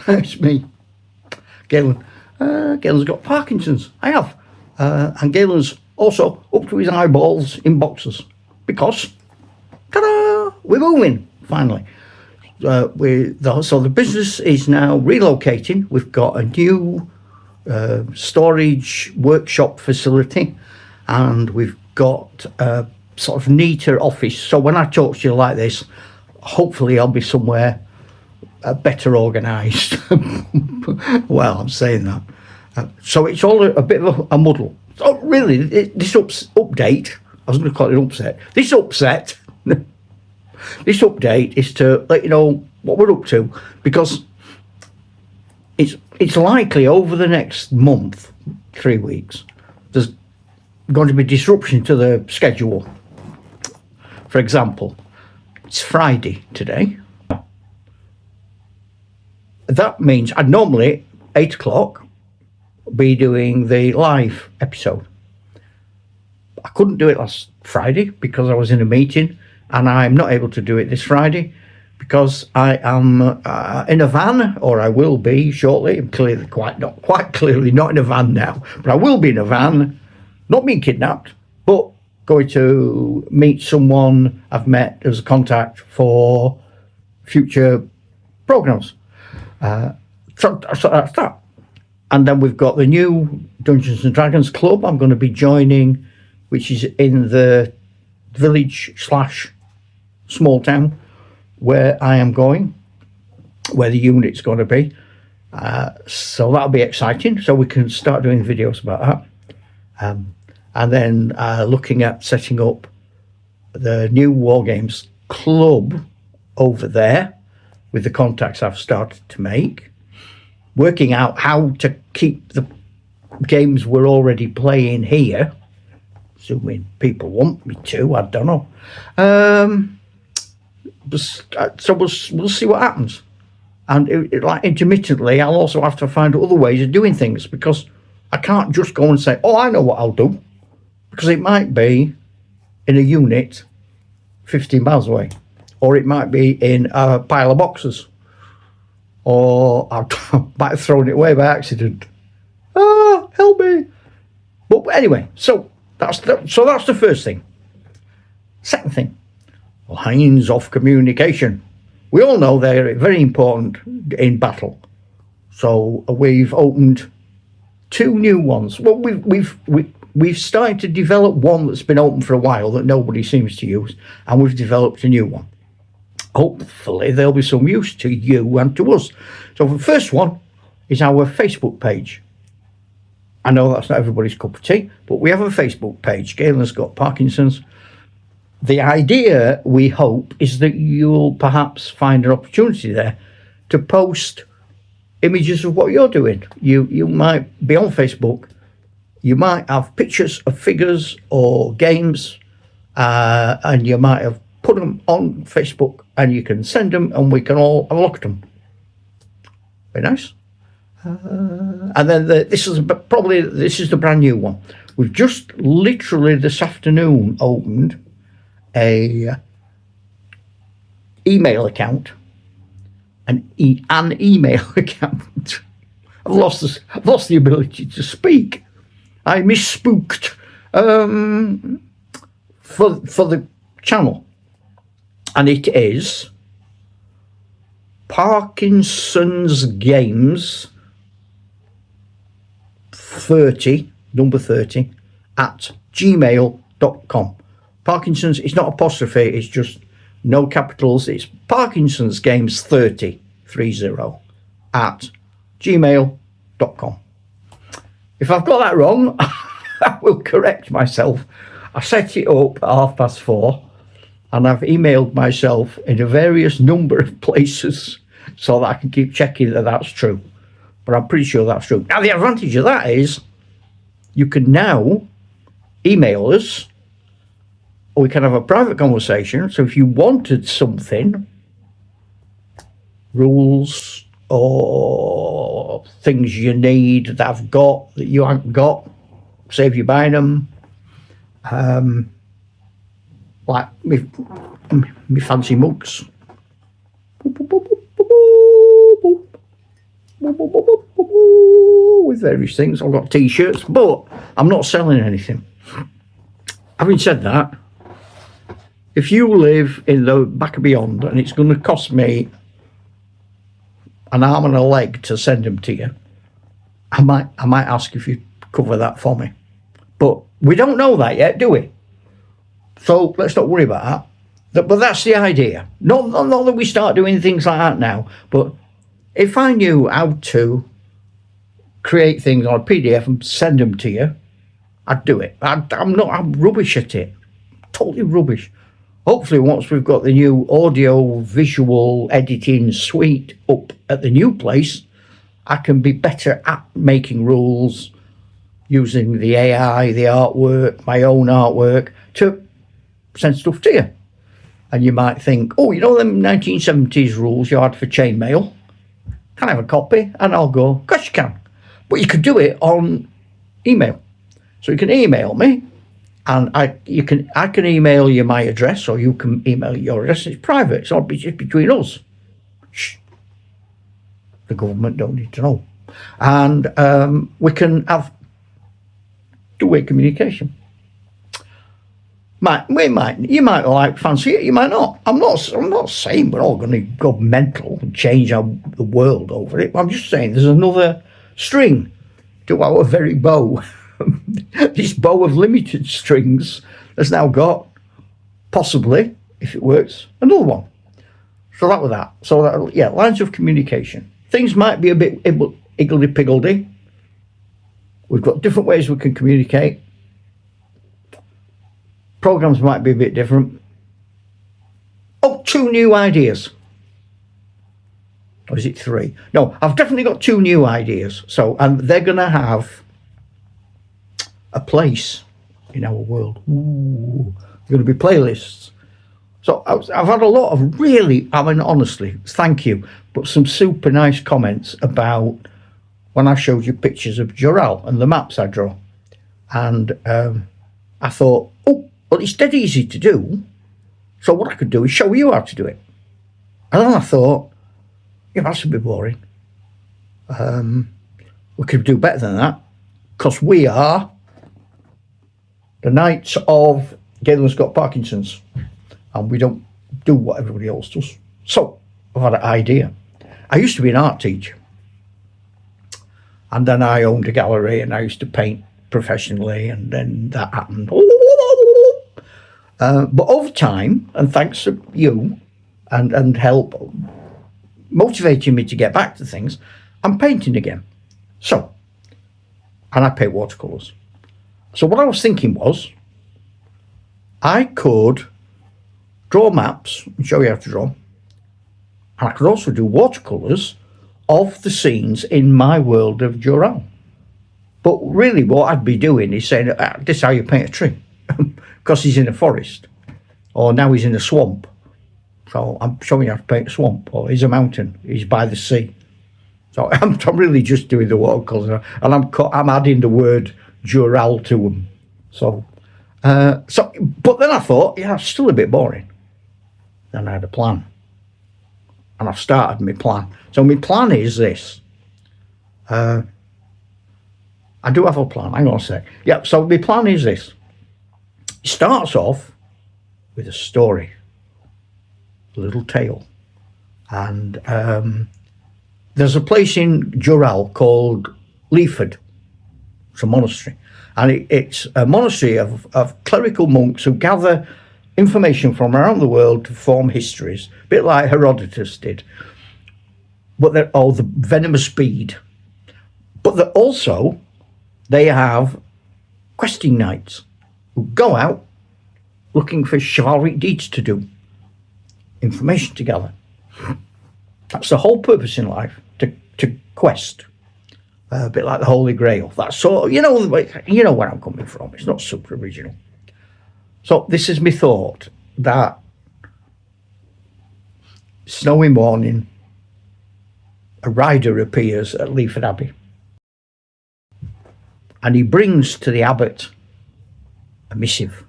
It's me, Galen. Galen's got Parkinson's. I have. And Galen's also up to his eyeballs in boxes. Because, ta-da, we're moving, finally. So the business is now relocating. We've got a new storage workshop facility, and we've got a sort of neater office. So when I talk to you like this, hopefully I'll be somewhere better organised. Well, I'm saying that. So it's all a bit of a muddle. So really, this update, I was going to call it an upset. This update is to let you know what we're up to, because it's likely over the next month, 3 weeks, there's going to be disruption to the schedule. For example, it's Friday today. That means I'd normally 8 o'clock be doing the live episode. I couldn't do it last Friday because I was in a meeting, and I'm not able to do it this Friday because I am in a van, or I will be shortly. I'm clearly quite clearly not in a van now, but I will be in a van, not being kidnapped, but going to meet someone I've met as a contact for future programs. So that's that. And then we've got the new Dungeons and Dragons club I'm going to be joining, which is in the village/small town where I am going, where the unit's going to be. So that'll be exciting. So we can start doing videos about that. And then looking at setting up the new War Games club over there with the contacts I've started to make. Working out how to keep the games we're already playing here, assuming people want me to, I don't know. So we'll see what happens. And like intermittently, I'll also have to find other ways of doing things, because I can't just go and say, oh, I know what I'll do, because it might be in a unit 15 miles away, or it might be in a pile of boxes, or I might have thrown it away by accident. Ah, help me. But anyway, so that's the first thing. Second thing, lines of communication. We all know they're very important in battle. So we've opened 2 new ones. Well, we've started to develop one that's been open for a while that nobody seems to use, and we've developed a new one. Hopefully there'll be some use to you and to us. So the first one is our Facebook page. I know that's not everybody's cup of tea, but we have a Facebook page. Galen's got Parkinson's. The idea, we hope, is that you'll perhaps find an opportunity there to post images of what you're doing. You might be on Facebook. You might have pictures of figures or games, and you might have put them on Facebook, and you can send them, and we can all have a look at them. Very nice. And then this is the brand new one. We've just literally this afternoon opened a email account, an email account. I've lost the ability to speak. I misspooked for the channel. And it is Parkinson's Games 30, number 30, at gmail.com. Parkinson's, it's not apostrophe, it's just no capitals. It's Parkinson's Games 30, at gmail.com. If I've got that wrong, I will correct myself. I set it up at 4:30. And I've emailed myself in a various number of places so that I can keep checking that that's true. But I'm pretty sure that's true. Now, the advantage of that is you can now email us, or we can have a private conversation. So if you wanted something, rules or things you need that I've got that you haven't got, save you buying them, like me fancy mugs. with various things. I've got t-shirts, but I'm not selling anything. Having said that, if you live in the back of beyond and it's going to cost me an arm and a leg to send them to you, I might ask if you cover that for me. But we don't know that yet, do we? So let's not worry about that. But that's the idea. Not that we start doing things like that now, but if I knew how to create things on a PDF and send them to you, I'd do it. I'm rubbish at it. Totally rubbish. Hopefully once we've got the new audio visual editing suite up at the new place, I can be better at making rules, using the AI, the artwork, my own artwork, to send stuff to you. And you might think, oh, you know them 1970s rules you had for chainmail? Can I have a copy? And I'll go, of course you can. But you could do it on email. So you can email me, and I can email you my address, or you can email your address. It's private. It's all just between us. Shh. The government don't need to know. And we can have two-way communication. You might like fancy it, you might not. I'm not saying we're all going to go mental and change the world over it. I'm just saying there's another string to our very bow. This bow of limited strings has now got, possibly, if it works, another one. So that was that. So that, yeah, lines of communication. Things might be a bit higgledy-piggledy. We've got different ways we can communicate. Programs might be a bit different. Oh, 2 new ideas. Or is it 3? No, I've definitely got 2 new ideas. So, and they're going to have a place in our world. Ooh, they're going to be playlists. So I've had a lot of really, I mean, honestly, thank you, but some super nice comments about when I showed you pictures of Joral and the maps I draw. And I thought, oh, well, it's dead easy to do. So what I could do is show you how to do it. And then I thought, yeah, that's a bit boring. We could do better than that, because we are the Knights of Galen's got Parkinson's, and we don't do what everybody else does. So I've had an idea. I used to be an art teacher, and then I owned a gallery, and I used to paint professionally, and then that happened. But over time, and thanks to you and help motivating me to get back to things, I'm painting again. So, and I paint watercolours. So what I was thinking was, I could draw maps and show you how to draw. And I could also do watercolours of the scenes in my world of Joral. But really what I'd be doing is saying, this is how you paint a tree. Because he's in a forest, or now he's in a swamp. So I'm showing you how to paint a swamp, or he's a mountain, he's by the sea. So I'm really just doing the watercolours, and I'm adding the word Joral to them. So, but then I thought, yeah, it's still a bit boring. Then I had a plan, and I've started my plan. So my plan is this. I do have a plan. Hang on a sec. Yeah. So my plan is this. It starts off with a story, a little tale. And there's a place in Joral called Leaford. It's a monastery. And it's a monastery of clerical monks who gather information from around the world to form histories, a bit like Herodotus did. But they're all the venomous bead. But they have questing nights who go out looking for chivalric deeds to do, information to gather. That's the whole purpose in life, to quest. A bit like the Holy Grail. That's sort of, you know where I'm coming from. It's not super original. So this is my thought, that snowy morning, a rider appears at Leaford Abbey, and he brings to the abbot a missive,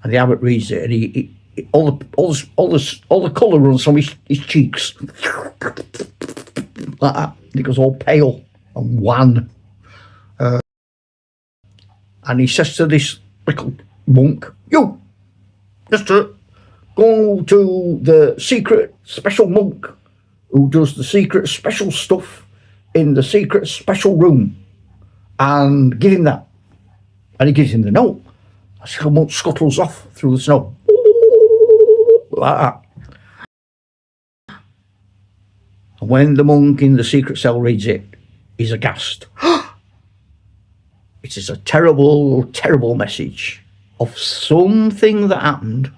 and the abbot reads it, and he all the colour runs from his cheeks. like that. He goes all pale and wan. And he says to this little monk, "You, just to go to the secret special monk who does the secret special stuff in the secret special room, and give him that." And he gives him the note. The monk scuttles off through the snow, like that. And when the monk in the secret cell reads it, he's aghast. It is a terrible, terrible message of something that happened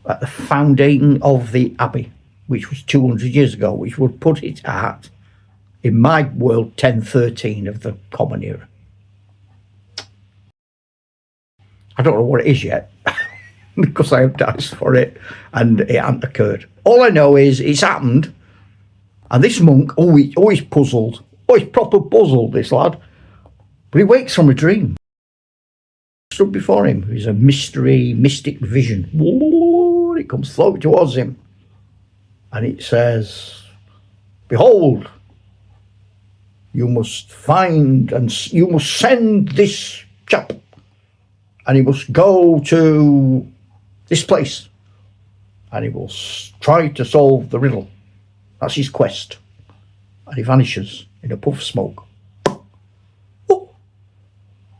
at the founding of the Abbey, which was 200 years ago, which would put it at, in my world, 1013 of the Common Era. I don't know what it is yet, because I have asked for it and it hasn't occurred. All I know is it's happened, and this monk, he's puzzled. Oh, he's proper puzzled, this lad. But he wakes from a dream. Stood before him is a mystic vision. It comes floating towards him. And it says, "Behold, you must find and you must send this chap, and he must go to this place, and he will try to solve the riddle." That's his quest. And he vanishes in a puff of smoke. Oh.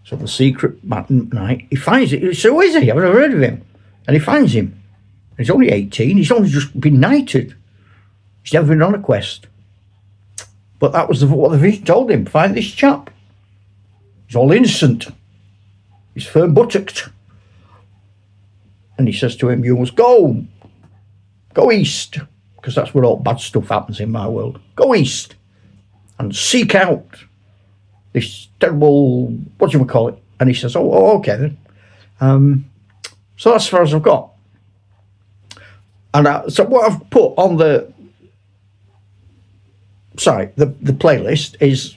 So the secret night, he finds it. So who is he? I've never heard of him. And he finds him. He's only 18. He's only just been knighted. He's never been on a quest. But that was what the vision told him. Find this chap. He's all innocent. He's firm buttocked. And he says to him, "You must go. Go east." Because that's where all bad stuff happens in my world. "Go east and seek out this terrible, what do you call it?" And he says, oh okay then. So that's as far as I've got. And so what I've put on the playlist is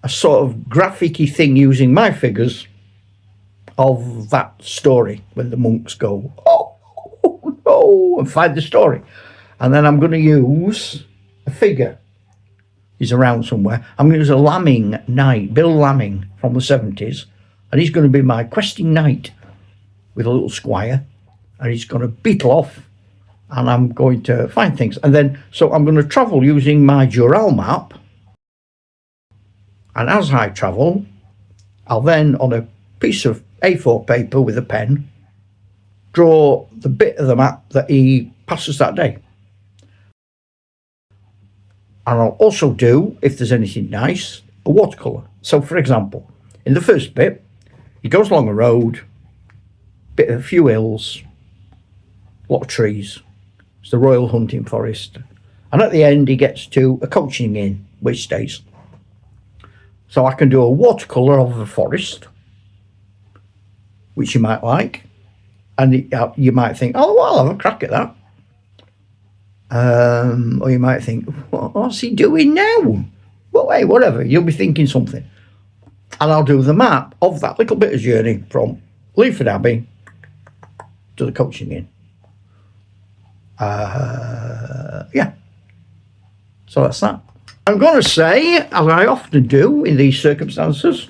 a sort of graphic-y thing using my figures of that story when the monks go, oh no, and find the story. And then I'm going to use a figure. He's around somewhere. I'm going to use a lambing knight, Bill Lambing from the 70s. And he's going to be my questing knight with a little squire. And he's going to beetle off. And I'm going to find things. And then, so I'm going to travel using my Dural map. And as I travel, I'll then, on a piece of A4 paper with a pen, draw the bit of the map that he passes that day. And I'll also do, if there's anything nice, a watercolour. So, for example, in the first bit, he goes along a road, a few hills, a lot of trees. It's the Royal Hunting Forest. And at the end, he gets to a coaching inn, which stays. So I can do a watercolour of the forest, which you might like. And you might think, oh, well, I'll have a crack at that. Or you might think, what's he doing now? Well, hey, whatever, you'll be thinking something. And I'll do the map of that little bit of journey from Leaford Abbey to the coaching inn. Yeah. So that's that. I'm going to say, as I often do in these circumstances,